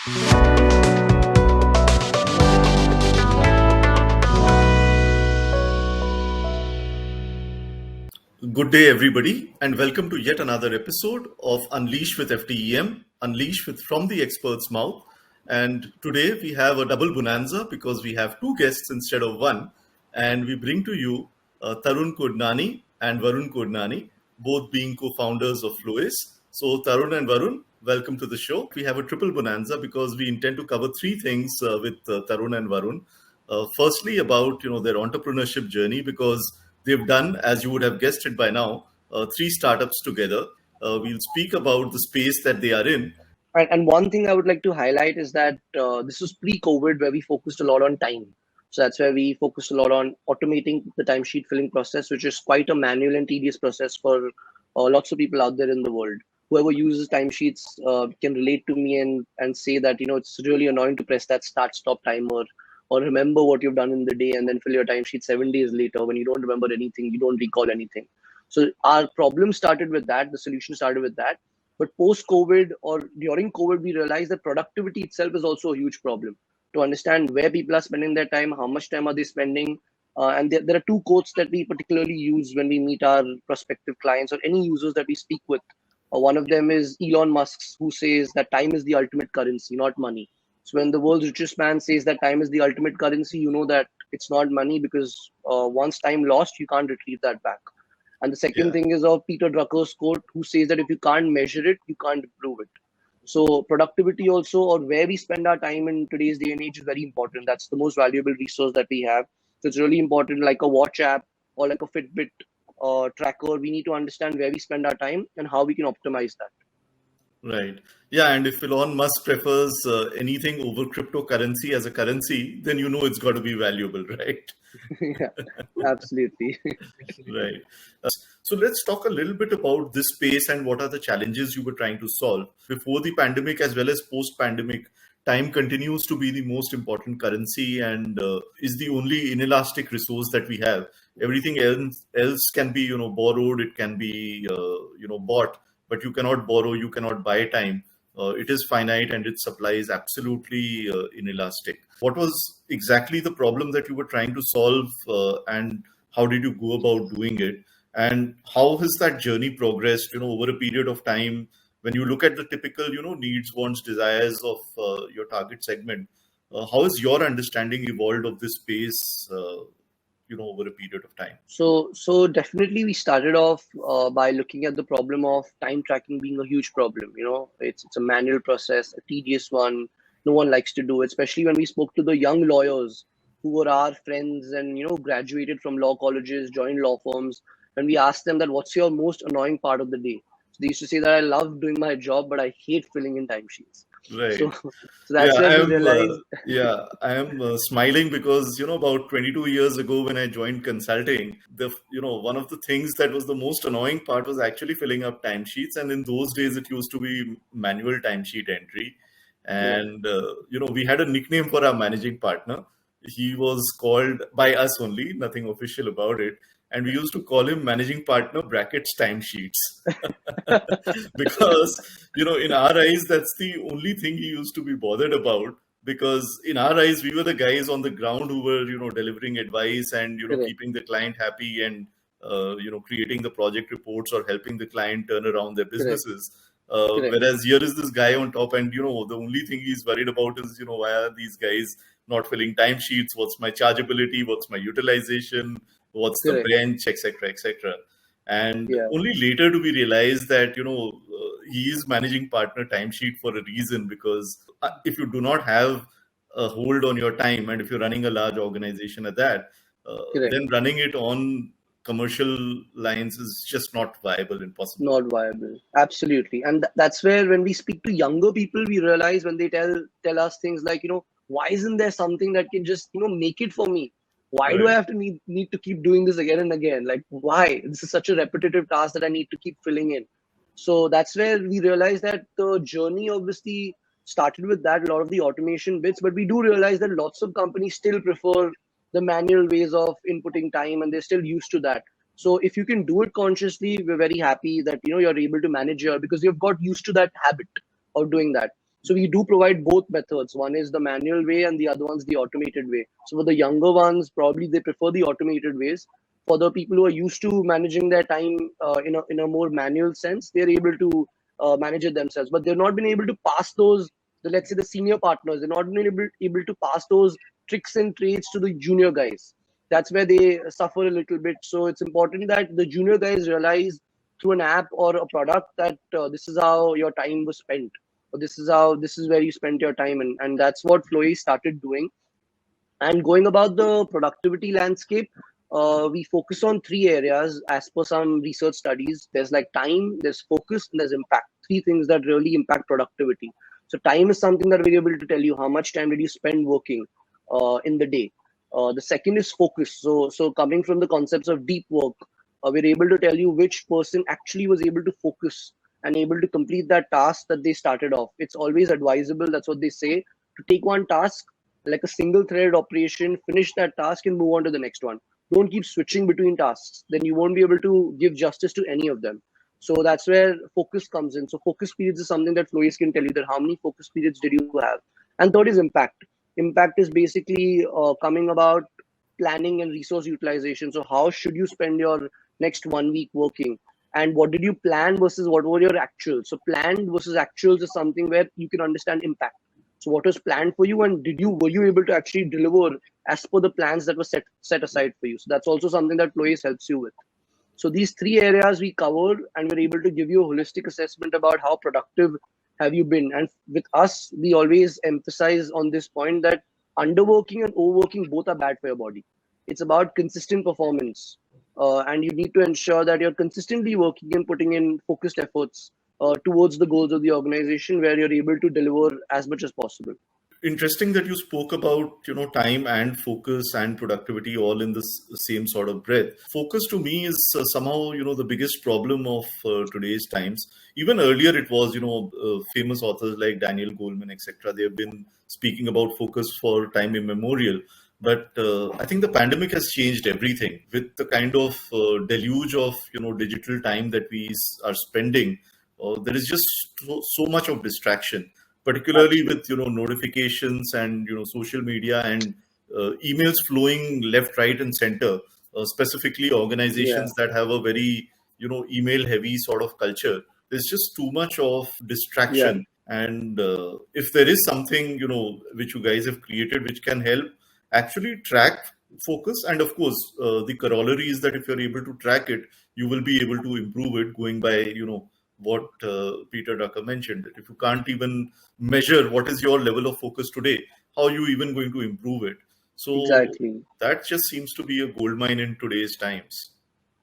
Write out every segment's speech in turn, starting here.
Good day, everybody, and welcome to yet another episode of Unleash with FTEM, Unleash with From the Expert's Mouth. And today we have a double bonanza because we have two guests instead of one, and we bring to you Tarun Kodnani and Varun Kodnani, both being co-founders of Flowace. So Tarun and Varun, welcome to the show. We have a triple bonanza because we intend to cover three things with Tarun and Varun. Firstly, about their entrepreneurship journey, because they've done, as you would have guessed it by now, three startups together. We'll speak about the space that they are in. And one thing I would like to highlight is that this was pre-COVID, where we focused a lot on time. So that's where we focused a lot on automating the timesheet filling process, which is quite a manual and tedious process for lots of people out there in the world. Whoever uses timesheets can relate to me and say that, it's really annoying to press that start-stop timer or remember what you've done in the day and then fill your timesheet 7 days later when you don't remember anything, you don't recall anything. So our problem started with that. The solution started with that. But post-COVID or during COVID, we realized that productivity itself is also a huge problem. To understand where people are spending their time, how much time are they spending. And there are two quotes that we particularly use when we meet our prospective clients or any users that we speak with. One of them is Elon Musk's, who says that time is the ultimate currency, not money. So when the world's richest man says that time is the ultimate currency, you know that it's not money, because once time lost, you can't retrieve that back. And the second thing is of Peter Drucker's quote, who says that if you can't measure it, you can't improve it. So productivity also, or where we spend our time in today's day and age, is very important. That's the most valuable resource that we have. So it's really important, like a watch app or like a Fitbit tracker. We need to understand where we spend our time and how we can optimize that. Right. Yeah. And if Elon Musk prefers anything over cryptocurrency as a currency, then it's got to be valuable, right? Yeah, absolutely. Right. So let's talk a little bit about this space and what are the challenges you were trying to solve. Before the pandemic as well as post-pandemic, time continues to be the most important currency and is the only inelastic resource that we have. Everything else can be, borrowed, it can be, bought, but you cannot borrow, you cannot buy time. It is finite and its supply is absolutely inelastic. What was exactly the problem that you were trying to solve and how did you go about doing it? And how has that journey progressed, over a period of time? When you look at the typical, needs, wants, desires of your target segment, how has your understanding evolved of this space, over a period of time? So definitely we started off by looking at the problem of time tracking being a huge problem. It's a manual process, a tedious one. No one likes to do it, especially when we spoke to the young lawyers who were our friends and, graduated from law colleges, joined law firms. When we asked them that, what's your most annoying part of the day? So they used to say that I love doing my job, but I hate filling in timesheets. Right. So that's when we realized. I am smiling because, about 22 years ago when I joined consulting, one of the things that was the most annoying part was actually filling up timesheets. And in those days, it used to be manual timesheet entry. And, we had a nickname for our managing partner. He was called by us only, nothing official about it. And we used to call him managing partner brackets timesheets because, in our eyes, that's the only thing he used to be bothered about, because in our eyes, we were the guys on the ground who were, delivering advice and, keeping the client happy and, creating the project reports or helping the client turn around their businesses. Whereas here is this guy on top and, the only thing he's worried about is, why are these guys not filling timesheets? What's my chargeability? What's my utilization? What's the bench, etc., etc. And only later do we realize that, he is managing partner timesheet for a reason, because if you do not have a hold on your time and if you're running a large organization at that, then running it on commercial lines is just not viable and possible. Not viable. Absolutely. And that's where when we speak to younger people, we realize when they tell us things like, why isn't there something that can just, make it for me? Why do I have to need to keep doing this again and again? Like, why? This is such a repetitive task that I need to keep filling in. So that's where we realize that the journey obviously started with that, a lot of the automation bits, but we do realize that lots of companies still prefer the manual ways of inputting time and they're still used to that. So if you can do it consciously, we're very happy that, you're able to manage because you've got used to that habit of doing that. So we do provide both methods. One is the manual way and the other one's the automated way. So for the younger ones, probably they prefer the automated ways. For the people who are used to managing their time in a more manual sense, they're able to manage it themselves. But they've not been able to pass those, let's say the senior partners, they're not been able to pass those tricks and trades to the junior guys. That's where they suffer a little bit. So it's important that the junior guys realize through an app or a product that this is how your time was spent, or this is where you spent your time, and that's what Flowace started doing. And going about the productivity landscape, we focus on three areas as per some research studies. There's like time, there's focus, and there's impact. Three things that really impact productivity. So time is something that we're able to tell you how much time did you spend working in the day. The second is focus. So coming from the concepts of deep work, we're able to tell you which person actually was able to focus and able to complete that task that they started off. It's always advisable, that's what they say, to take one task like a single threaded operation, finish that task and move on to the next one. Don't keep switching between tasks. Then you won't be able to give justice to any of them. So that's where focus comes in. So focus periods is something that Flowace can tell you that how many focus periods did you have. And third is impact. Impact is basically coming about planning and resource utilization. So how should you spend your next 1 week working? And what did you plan versus what were your actuals? So planned versus actuals is something where you can understand impact. So what was planned for you, and were you able to actually deliver as per the plans that were set aside for you? So that's also something that Flowace helps you with. So these three areas we cover, and we're able to give you a holistic assessment about how productive have you been. And with us, we always emphasize on this point that underworking and overworking both are bad for your body. It's about consistent performance, and you need to ensure that you're consistently working and putting in focused efforts towards the goals of the organization, where you're able to deliver as much as possible. Interesting that you spoke about time and focus and productivity all in this same sort of breath. Focus to me is somehow the biggest problem of today's times. Even earlier it was famous authors like Daniel Goleman, etc. They have been speaking about focus for time immemorial. But I think the pandemic has changed everything with the kind of deluge of digital time that we are spending. There is just so much of distraction, particularly with notifications and social media and emails flowing left, right, and center. Specifically, organizations that have a very email heavy sort of culture. There's just too much of distraction. And if there is something which you guys have created which can help actually track focus, and of course the corollary is that if you're able to track it, you will be able to improve it, going by what Peter Drucker mentioned, that if you can't even measure what is your level of focus today, how are you even going to improve it? So Exactly. that just seems to be a goldmine in today's times.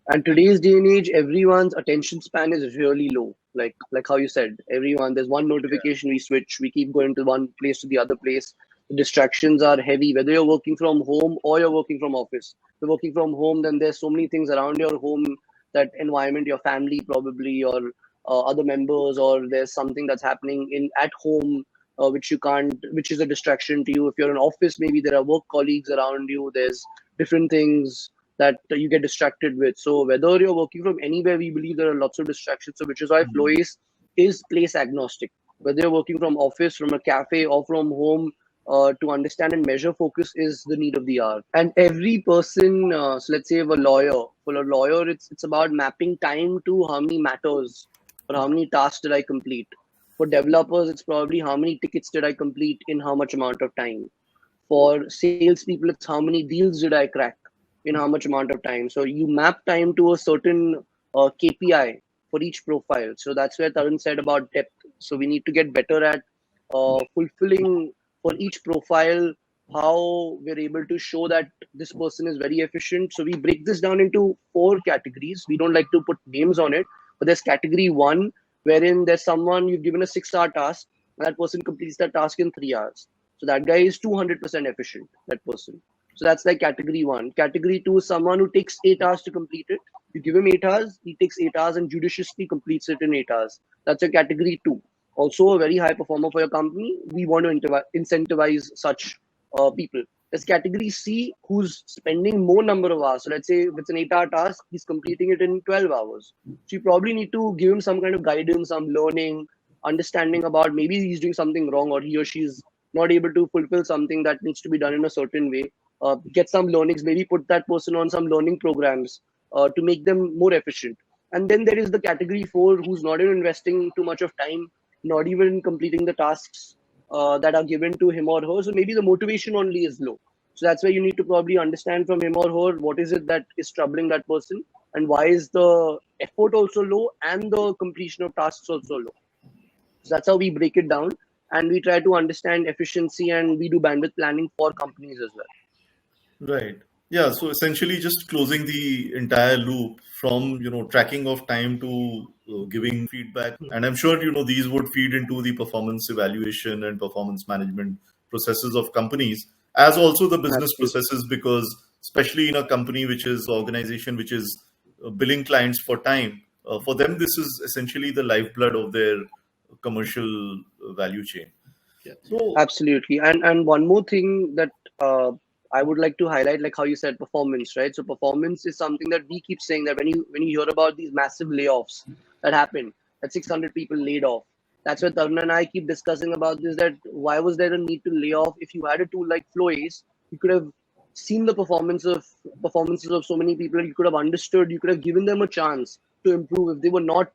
And today's day and age, everyone's attention span is really low. Like how you said, there's one notification, we switch, we keep going to one place to the other place. The distractions are heavy, whether you're working from home or you're working from office. If you're working from home, then there's so many things around your home, that environment, your family probably, or other members, or there's something that's happening at home, which is a distraction to you. If you're in office, maybe there are work colleagues around you, there's different things that you get distracted with. So whether you're working from anywhere, we believe there are lots of distractions. So which is why Flowace is place agnostic. Whether you're working from office, from a cafe, or from home, to understand and measure focus is the need of the hour. And every person, so let's say for a lawyer, it's about mapping time to how many matters or how many tasks did I complete. For developers, it's probably how many tickets did I complete in how much amount of time. For salespeople, it's how many deals did I crack in how much amount of time. So you map time to a certain KPI for each profile. So that's where Tarun said about depth. So we need to get better at fulfilling for each profile how we're able to show that this person is very efficient. So we break this down into 4 categories. We don't like to put names on it, but there's category 1, wherein there's someone you've given a 6-hour task, and that person completes that task in 3 hours. So that guy is 200% efficient, that person. So that's like category 1. Category 2 is someone who takes 8 hours to complete it. You give him 8 hours, he takes 8 hours and judiciously completes it in 8 hours. That's a category 2. Also a very high performer for your company. We want to incentivize such people. There's category C, who's spending more number of hours. So let's say if it's an 8-hour task, he's completing it in 12 hours. So you probably need to give him some kind of guidance, some learning, understanding about maybe he's doing something wrong, or he or she is not able to fulfill something that needs to be done in a certain way. Get some learnings, maybe put that person on some learning programs to make them more efficient. And then there is the category 4 who's not even investing too much of time, not even completing the tasks that are given to him or her. So maybe the motivation only is low. So that's where you need to probably understand from him or her what is it that is troubling that person, and why is the effort also low and the completion of tasks also low. So that's how we break it down, and we try to understand efficiency, and we do bandwidth planning for companies as well. Right. Yeah. So essentially, just closing the entire loop from tracking of time to giving feedback, and I'm sure these would feed into the performance evaluation and performance management processes of companies, as also the business Absolutely. processes, because especially in a company which is organization which is billing clients for time, for them this is essentially the lifeblood of their commercial value chain. Yeah. So Absolutely. And one more thing that I would like to highlight, like how you said performance, right? So performance is something that we keep saying, that when you hear about these massive layoffs that happen, that 600 people laid off. That's why Tarun and I keep discussing about this, that why was there a need to lay off? If you had a tool like Flowace, you could have seen the performances of so many people. You could have understood, you could have given them a chance to improve if they were not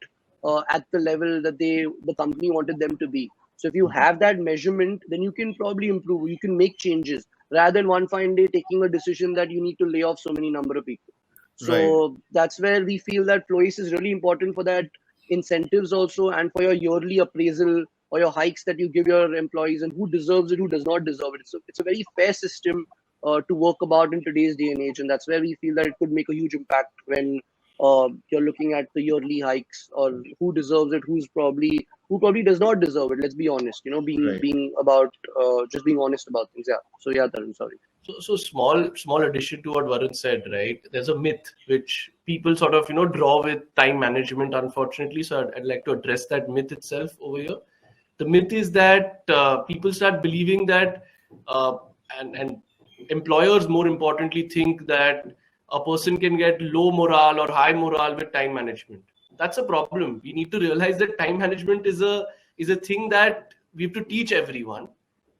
at the level that the company wanted them to be. So if you have that measurement, then you can probably improve. You can make changes rather than one fine day taking a decision that you need to lay off so many number of people. right, So that's where we feel that Flowace is really important for that incentives also, and for your yearly appraisal or your hikes that you give your employees, and who deserves it, who does not deserve it. So it's a very fair system to work about in today's day and age, and that's where we feel that it could make a huge impact when you're looking at the yearly hikes, or who deserves it, who probably does not deserve it. Let's be honest, right. being about just being honest about things. Yeah. So yeah, Tarun, sorry. So small addition to what Varun said, right? There's a myth which people sort of draw with time management, unfortunately. So I'd like to address that myth itself over here. The myth is that people start believing that, and employers more importantly think that a person can get low morale or high morale with time management. That's a problem. We need to realize that time management is a thing that we have to teach everyone.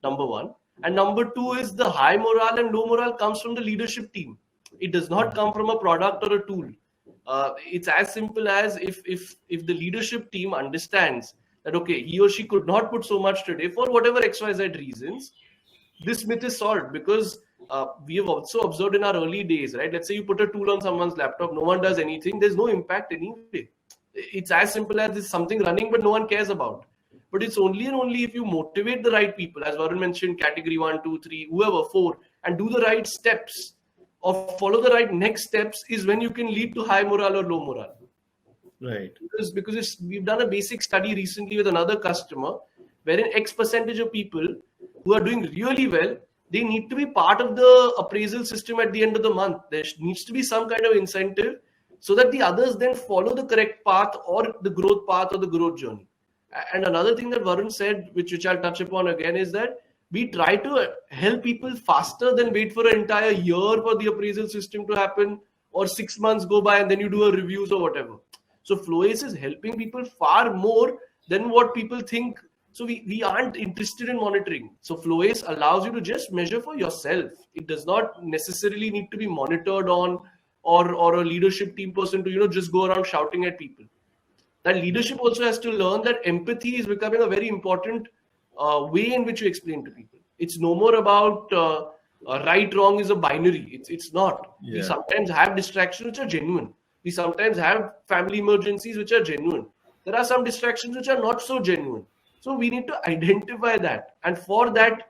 Number one. And number two is the high morale and low morale comes from the leadership team. It does not come from a product or a tool. It's as simple as if the leadership team understands that, okay, he or she could not put so much today for whatever XYZ reasons, this myth is solved. Because we have also observed in our early days, right? Let's say you put a tool on someone's laptop, no one does anything, there's no impact anyway. It's as simple as there's something running but no one cares about. But it's only and only if you motivate the right people, as Varun mentioned, category 1, 2, 3, whoever, 4, and do the right steps or follow the right next steps, is when you can lead to high morale or low morale. Right. Because we've done a basic study recently with another customer, wherein X percentage of people who are doing really well, they need to be part of the appraisal system at the end of the month. There needs to be some kind of incentive so that the others then follow the correct path or the growth path or the growth journey. And another thing that Varun said, which I'll touch upon again, is that we try to help people faster than wait for an entire year for the appraisal system to happen, or 6 months go by and then you do a reviews or whatever. So Flowace is helping people far more than what people think. So we aren't interested in monitoring. So Flowace allows you to just measure for yourself. It does not necessarily need to be monitored on, or a leadership team person to just go around shouting at people. That leadership also has to learn that empathy is becoming a very important way in which you explain to people. It's no more about right, wrong is a binary. It's not. Yeah. We sometimes have distractions which are genuine. We sometimes have family emergencies which are genuine. There are some distractions which are not so genuine. So we need to identify that. And for that,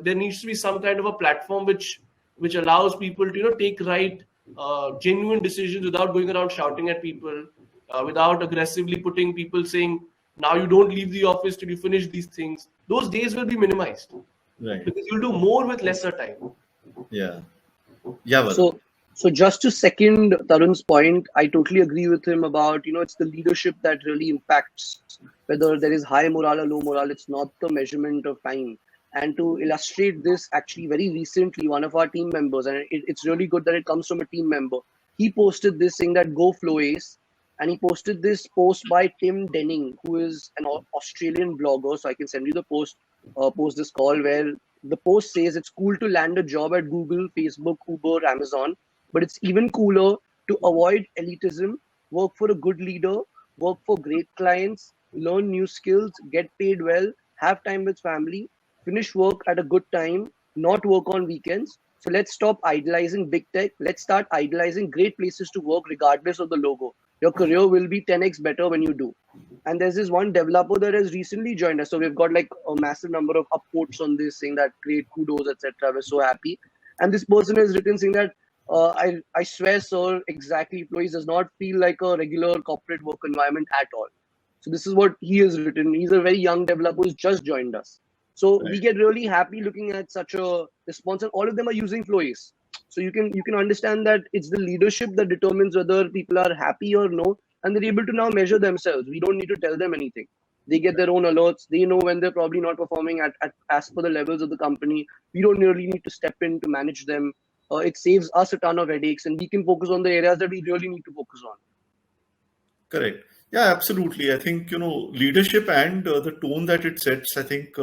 there needs to be some kind of a platform which allows people to take right, genuine decisions without going around shouting at people, without aggressively putting people saying, now you don't leave the office till you finish these things. Those days will be minimized. Right. Because you'll do more with lesser time. Yeah. Yeah. So just to second Tarun's point, I totally agree with him about, it's the leadership that really impacts whether there is high morale or low morale. It's not the measurement of time. And to illustrate this, actually very recently, one of our team members, and it's really good that it comes from a team member, he posted this saying that go Flowace, and he posted this post by Tim Denning, who is an Australian blogger. So I can send you the post this call, where the post says it's cool to land a job at Google, Facebook, Uber, Amazon, but it's even cooler to avoid elitism, work for a good leader, work for great clients, learn new skills, get paid well, have time with family, finish work at a good time, not work on weekends. So let's stop idolizing big tech. Let's start idolizing great places to work regardless of the logo. Your career will be 10x better when you do. And there's this one developer that has recently joined us. So we've got like a massive number of upvotes on this, saying that great, kudos, etc. We're so happy. And this person has written saying that I swear, sir, exactly, employees does not feel like a regular corporate work environment at all. So this is what he has written. He's a very young developer who's just joined us. So we get really happy looking at such a response, and all of them are using Flowace. So you can understand that it's the leadership that determines whether people are happy or no, and they're able to now measure themselves. We don't need to tell them anything. They get their own alerts. They know when they're probably not performing at as per the levels of the company. We don't really need to step in to manage them. It saves us a ton of headaches, and we can focus on the areas that we really need to focus on. Correct. Yeah, absolutely. I think, leadership and the tone that it sets, I think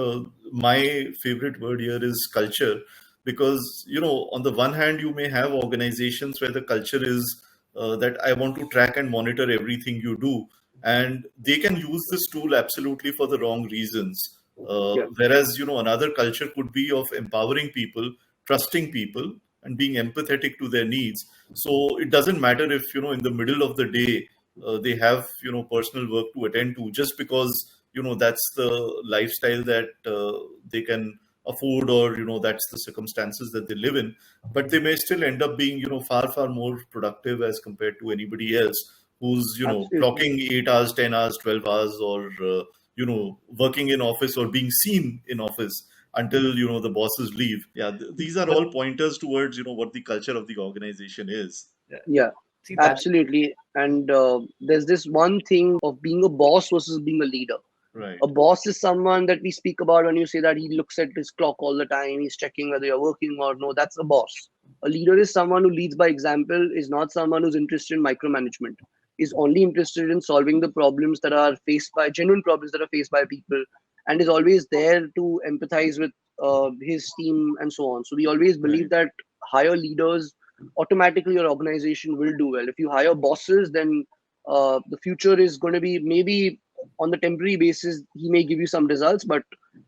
my favorite word here is culture. Because, on the one hand, you may have organizations where the culture is that I want to track and monitor everything you do. And they can use this tool absolutely for the wrong reasons. Yeah. Whereas, another culture could be of empowering people, trusting people, and being empathetic to their needs. So it doesn't matter if, in the middle of the day, they have personal work to attend to, just because that's the lifestyle that they can afford, or that's the circumstances that they live in. But they may still end up being far more productive as compared to anybody else who's Absolutely. clocking 8 hours, 10 hours, 12 hours, or working in office or being seen in office until the bosses leave. Yeah, these are all pointers towards what the culture of the organization is. Yeah, See that. absolutely. And there's this one thing of being a boss versus being a leader. Right. A boss is someone that we speak about when you say that he looks at his clock all the time, he's checking whether you're working or no. That's a boss. A leader is someone who leads by example, is not someone who's interested in micromanagement, is only interested in solving the problems that are faced by genuine problems that are faced by people, and is always there to empathize with his team and so on. So we always believe Right. that hire leaders, automatically your organization will do well. If you hire bosses, then the future is going to be, maybe on the temporary basis he may give you some results, but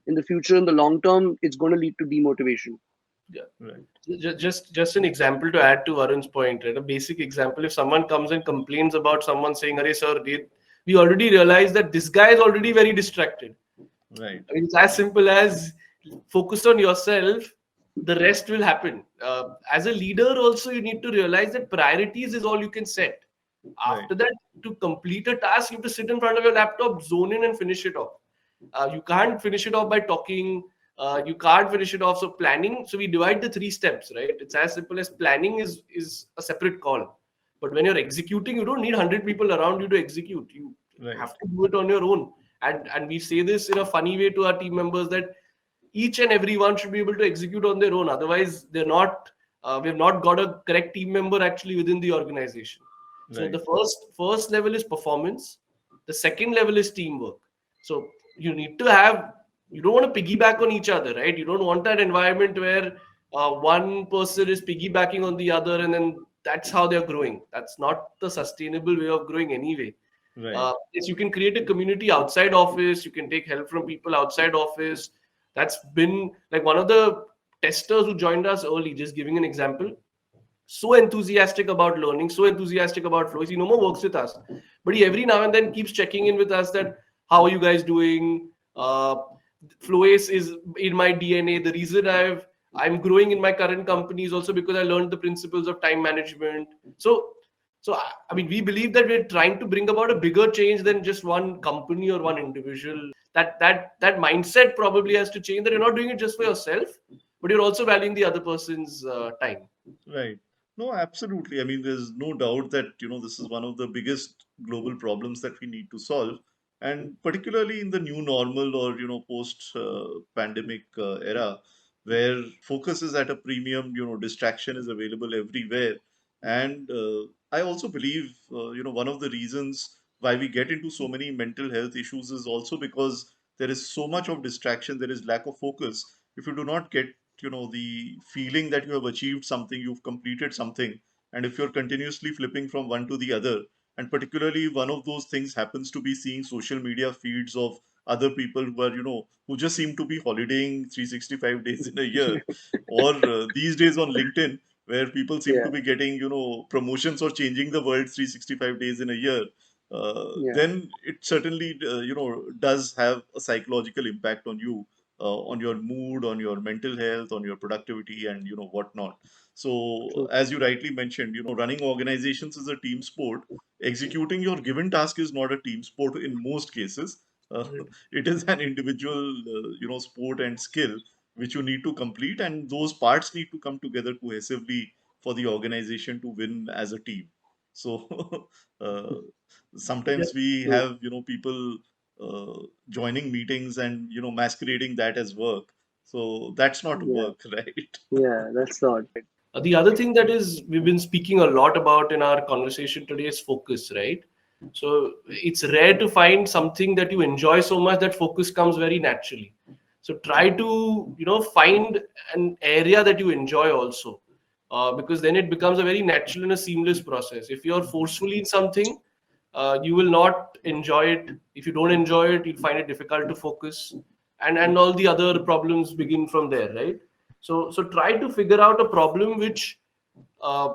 in the future, in the long term, it's going to lead to demotivation. Yeah. Right. Just an example to add to Varun's point, right? A basic example: if someone comes and complains about someone saying, "Arey sir, we already realize that this guy is already very distracted." Right. I mean, it's as simple as focus on yourself. The rest will happen. As a leader, also you need to realize that priorities is all you can set. After that, to complete a task, you have to sit in front of your laptop, zone in, and finish it off. You can't finish it off by talking. You can't finish it off. So planning. So we divide the 3 steps, right? It's as simple as planning is a separate call. But when you're executing, you don't need 100 people around you to execute. You Right. have to do it on your own. And we say this in a funny way to our team members, that each and every one should be able to execute on their own. Otherwise, they're not. We have not got a correct team member actually within the organization. So Right. the first level is performance. The second level is teamwork. So you need to have. You don't want to piggyback on each other, right? You don't want that environment where one person is piggybacking on the other, and then that's how they're growing. That's not the sustainable way of growing anyway. Right. Yes, you can create a community outside office. You can take help from people outside office. That's been like one of the testers who joined us early. Just giving an example, so enthusiastic about learning, so enthusiastic about Flowace. He no more works with us, but he every now and then keeps checking in with us that how are you guys doing. Flowace is in my DNA. The reason I'm growing in my current company is also because I learned the principles of time management. So, I mean, we believe that we're trying to bring about a bigger change than just one company or one individual. That mindset probably has to change. That you're not doing it just for yourself, but you're also valuing the other person's time. Right. No, absolutely. I mean, there's no doubt that, this is one of the biggest global problems that we need to solve. And particularly in the new normal, or, post pandemic era, where focus is at a premium, distraction is available everywhere. And I also believe, one of the reasons why we get into so many mental health issues is also because there is so much of distraction, there is lack of focus. If you do not get, the feeling that you have achieved something, you've completed something, and if you're continuously flipping from one to the other, and particularly one of those things happens to be seeing social media feeds of other people who are, who just seem to be holidaying 365 days in a year, or these days on LinkedIn, where people seem to Yeah. be getting, promotions or changing the world 365 days in a year, Yeah. then it certainly, does have a psychological impact on you, on your mood, on your mental health, on your productivity, and whatnot. So, True. as you rightly mentioned, running organizations is a team sport. Executing your given task is not a team sport in most cases. Uh, it is an individual, sport and skill which you need to complete, and those parts need to come together cohesively for the organization to win as a team. So uh, Yeah. sometimes we True. have people joining meetings and masquerading that as work. So that's not Yeah. work, right? Yeah. That's not. The other thing that is we've been speaking a lot about in our conversation today is focus, right? So it's rare to find something that you enjoy so much that focus comes very naturally. So try to find an area that you enjoy also, because then it becomes a very natural and a seamless process. If you're forcefully in something, you will not enjoy it. If you don't enjoy it, you'll find it difficult to focus, and all the other problems begin from there, right? So try to figure out a problem which uh,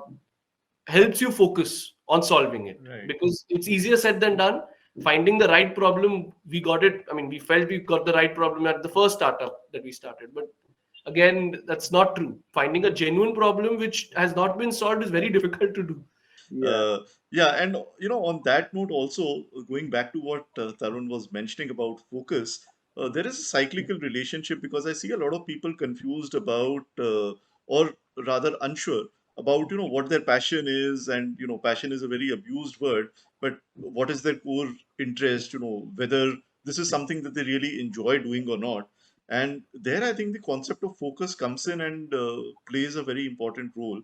helps you focus on solving it, Right. because it's easier said than done. Finding the right problem, we got it. I mean, we felt we got the right problem at the first startup that we started, but again, that's not true. Finding a genuine problem which has not been solved is very difficult to do. Yeah. Uh, yeah, and on that note, also going back to what Tarun was mentioning about focus, there is a cyclical relationship because I see a lot of people confused about, or rather unsure about, what their passion is, and passion is a very abused word, but what is their core interest, whether this is something that they really enjoy doing or not. And there, I think the concept of focus comes in and plays a very important role,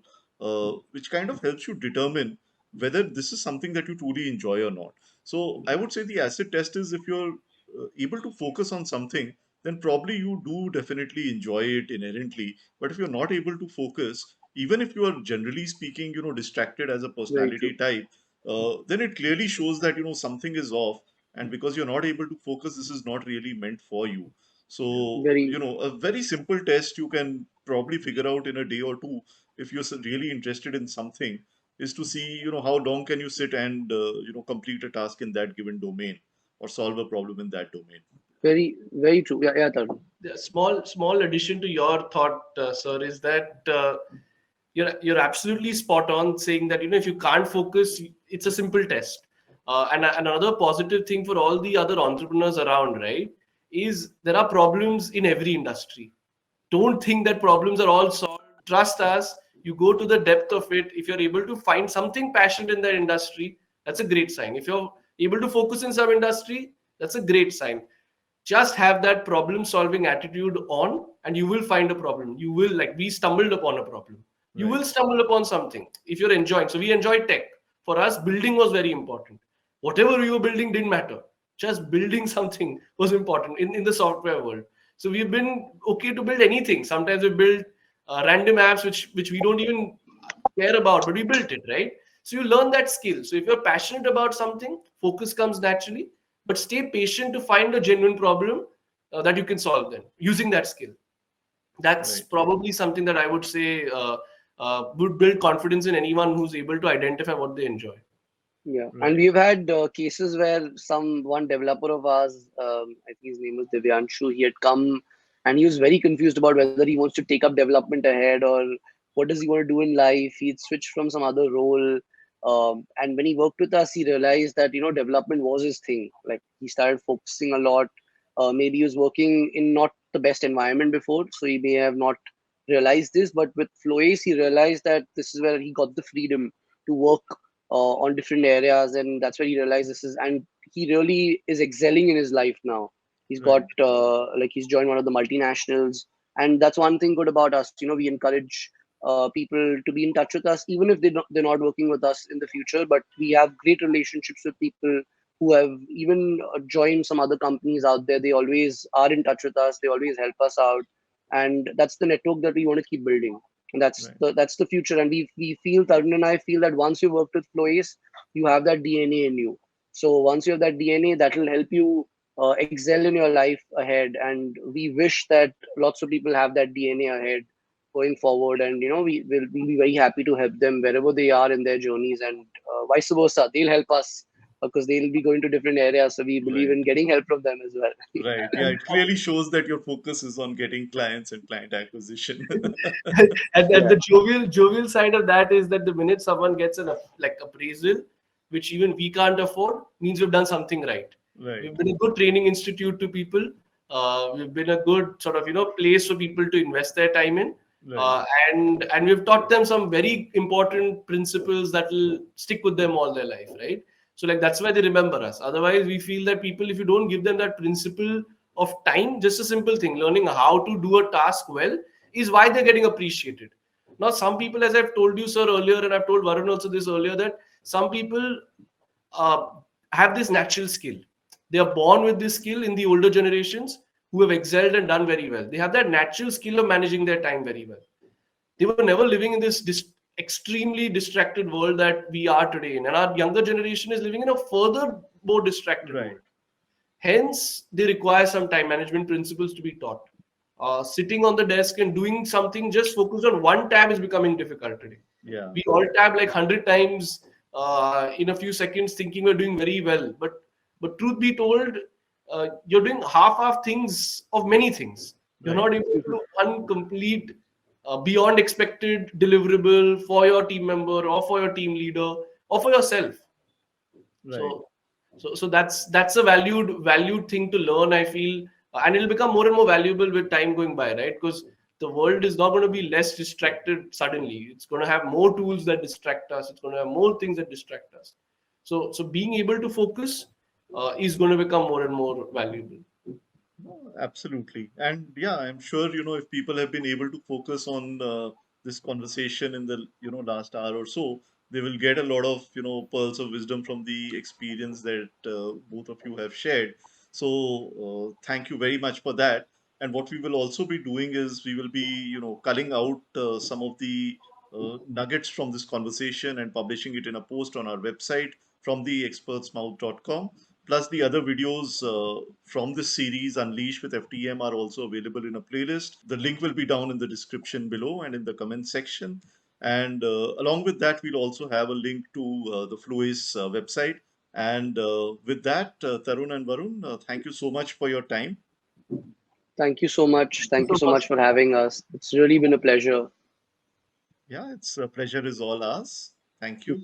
which kind of helps you determine whether this is something that you truly enjoy or not. So I would say the acid test is if you're able to focus on something, then probably you do definitely enjoy it inherently. But if you're not able to focus, even if you are generally speaking, distracted as a Very true. personality type, then it clearly shows that something is off. And because you're not able to focus, this is not really meant for you. So, Very, a very simple test you can probably figure out in a day or two if you're really interested in something, is to see how long can you sit and complete a task in that given domain or solve a problem in that domain. very true. Yeah. Yeah. Tarun. The small addition to your thought, sir, is that you're absolutely spot on saying that if you can't focus, it's a simple test. And another positive thing for all the other entrepreneurs around, right, is there are problems in every industry. Don't think that problems are all solved. Trust us. You go to the depth of it. If you're able to find something passionate in that industry, that's a great sign. If you're able to focus in some industry, that's a great sign. Just have that problem solving attitude on, and you will find a problem. You will, like we stumbled upon a problem, you Right. will stumble upon something if you're enjoying. So we enjoyed tech. For us, building was very important. Whatever we were building didn't matter. Just building something was important in the software world. So we've been okay to build anything. Sometimes we build random apps which we don't even care about, but we built it, right? So you learn that skill. So if you're passionate about something, focus comes naturally, but stay patient to find a genuine problem that you can solve then using that skill. That's Right. probably something that I would say would build confidence in anyone who's able to identify what they enjoy. Yeah. And Right. we've had cases where one developer of ours, I think his name was Divyanshu, he had come and he was very confused about whether he wants to take up development ahead or what does he want to do in life. He'd switched from some other role. And when he worked with us, he realized that, development was his thing. Like he started focusing a lot. Maybe he was working in not the best environment before, so he may have not realized this. But with Flowace, he realized that this is where he got the freedom to work on different areas, and that's where he realized this is. And he really is excelling in his life now. He's got Right. like he's joined one of the multinationals, and that's one thing good about us. We encourage people to be in touch with us, even if they're not working with us in the future. But we have great relationships with people who have even joined some other companies out there. They always are in touch with us. They always help us out, and that's the network that we want to keep building. And Right. that's the future. And we feel, Tarun and I feel, that once you worked with Flowace, you have that DNA in you. So once you have that DNA, that will help you excel in your life ahead. And we wish that lots of people have that DNA ahead going forward. And we'll be very happy to help them wherever they are in their journeys, and vice versa. They'll help us because they'll be going to different areas. So we believe Right. in getting help from them as well. Right. Yeah, it clearly shows that your focus is on getting clients and client acquisition. And Yeah. the jovial side of that is that the minute someone gets an like appraisal, which even we can't afford, means we've done something right. Right. We've been a good training institute to people. We've been a good sort of place for people to invest their time in. Right. And we've taught them some very important principles that will stick with them all their life, right? So like that's why they remember us. Otherwise, we feel that people, if you don't give them that principle of time, just a simple thing, learning how to do a task well, is why they're getting appreciated. Now, some people, as I've told you, sir, earlier, and I've told Varun also this earlier, that some people uh, have this natural skill. They are born with this skill in the older generations who have excelled and done very well. They have that natural skill of managing their time very well. They were never living in this extremely distracted world that we are today in. And our younger generation is living in a further more distracted Right. world. Hence, they require some time management principles to be taught. Sitting on the desk and doing something just focused on one tab is becoming difficult today. Yeah. We all tab like 100 times in a few seconds, thinking we're doing very well. But truth be told, you're doing half things of many things. You're Right. not able to do one complete, beyond expected deliverable for your team member or for your team leader or for yourself. Right. So that's a valued thing to learn, I feel. And it'll become more and more valuable with time going by, right? Because the world is not going to be less distracted suddenly. It's going to have more tools that distract us. It's going to have more things that distract us. So being able to focus is going to become more and more valuable. No, absolutely. And yeah, I'm sure, if people have been able to focus on this conversation in the, last hour or so, they will get a lot of, pearls of wisdom from the experience that both of you have shared. So thank you very much for that. And what we will also be doing is we will be, culling out some of the nuggets from this conversation and publishing it in a post on our website from theexpertsmouth.com. Plus, the other videos from this series, Unleash with FTEM, are also available in a playlist. The link will be down in the description below and in the comment section. And along with that, we'll also have a link to the Flowace website. And with that, Tarun and Varun, thank you so much for your time. Thank you so much. Thank Thank you you so so much much. for having us. It's really been a pleasure. Yeah, it's a pleasure is all ours. Thank you.